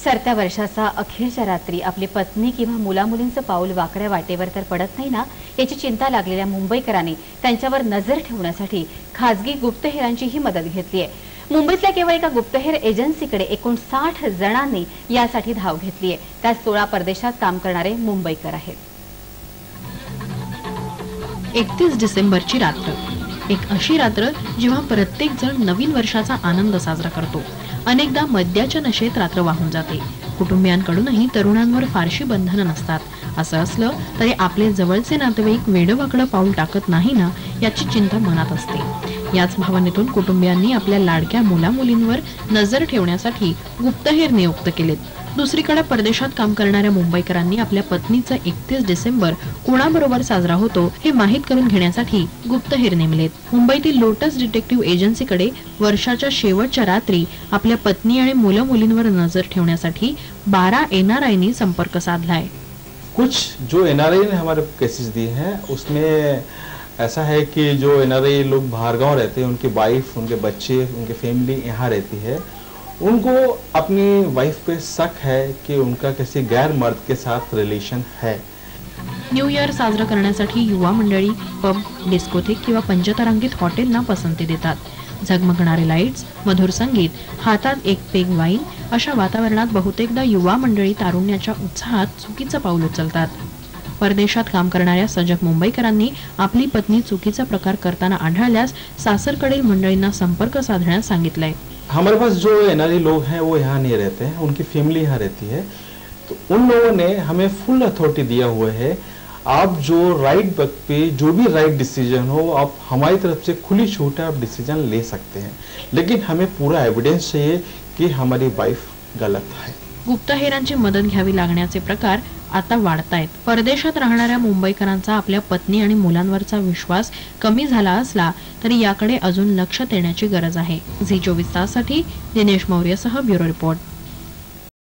सरत्या वर्षाचा अखेरच्या रात्री आपली पत्नी किंवा मुलामुलींचं पाऊल वाकड्या वाटेवर तर पडत नाही ना, याची चिंता लागलेल्या मुंबईकरांनी त्यांच्यावर नजर ठेवण्यासाठी खासगी गुप्तहेरांचीही मदत घेतली आहे। मुंबईतल्या केवळ एका गुप्तहेर एजन्सीकडे एकूण 60 जणांनी यासाठी धाव घेतली आहे। त्यात 16 परदेशात काम करणारे मुंबईकर आहेत। 31 डिसेंबरची रात्र, एक अशी रात्र जेव्हा प्रत्येक जण नवीन वर्षाचा आनंद साजरा करतो। अनेकदा मद्याच्या नशेत रात्र वाहून जाते। कुटुंबियांकडूनही तरुणांवर फारशी बंधनं नसतात। असं असलं तरी आपले जवळचे नातेवाईक वेडवाकडं पाऊल टाकत नाही ना, याची चिंता मनात असते। याच भावनेतून कुटुंबियांनी आपल्या लाडक्या मुलामुलींवर नजर ठेवण्यासाठी गुप्तहेर नियुक्त केलेत। दुसरीकडे परदेशात काम करणाऱ्या मुंबईकरांनी आपल्या पत्नीचा 31 डिसेंबर कोणाबरोबर साजरा होतो हे माहीत करून घेण्यासाठी गुप्तहेर नेमलेत। मुंबईतील लोटस डिटेक्टिव्ह एजन्सीकडे वर्षाच्या शेवटच्या रात्री आपल्या पत्नी आणि मुलं-मुलींवर नजर ठेवण्यासाठी 12 एनआरआयनी संपर्क साधलाय। कुछ जो एनआरआई ने हमारे केसेस दिए हैं उसमें ऐसा है कि जो एनआरआई लोग बाहर गाँव रहते हैं, उनकी वाइफ, उनके बच्चे, उनकी फैमिली यहाँ रहती है, उनको अपनी वाइफ पे शक है कि उनका किसी गैर मर्द के साथ रिलेशन है। न्यू इयर साजरा करण्यासाठी युवा मंडळी पब, डिस्कोथेक किंवा पंचतारांकित हॉटेलना पसंती देतात। झगमगणारे लाईट्स, मधुर संगीत, हातात एक पेग वाईन अशा वातावरणात बहुतेकदा युवा मंडळी तारुण्याच्या उत्साहात चुकीचं पाऊल उचलतात। परदेशात काम करणाऱ्या सजग मुंबईकरांनी आपली पत्नी चुकीचा प्रकार करताना आढळल्यास सासरकडील मंडळींना संपर्क साधण्यास सांगितलंय। हमारे पास जो एनआरआई लोग हैं वो यहाँ नहीं रहते हैं, उनकी फैमिली यहाँ रहती है, तो उन लोगों ने हमें फुल अथॉरिटी दिया हुआ है। आप जो राइट वक्त पे जो भी राइट डिसीजन हो, आप हमारी तरफ से खुली छूट है, आप डिसीजन ले सकते हैं, लेकिन हमें पूरा एविडेंस चाहिए कि हमारी वाइफ गलत है। गुप्तहेरांची मदत घ्यावी लागण्याचे प्रकार आता वाढतायत। परदेशात राहणाऱ्या मुंबईकरांचा आपल्या पत्नी आणि मुलांवरचा विश्वास कमी झाला असला तरी याकडे अजून लक्ष देण्याची गरज आहे। झी 24 ताससाठी दिनेश मौर्यसह ब्युरो रिपोर्ट।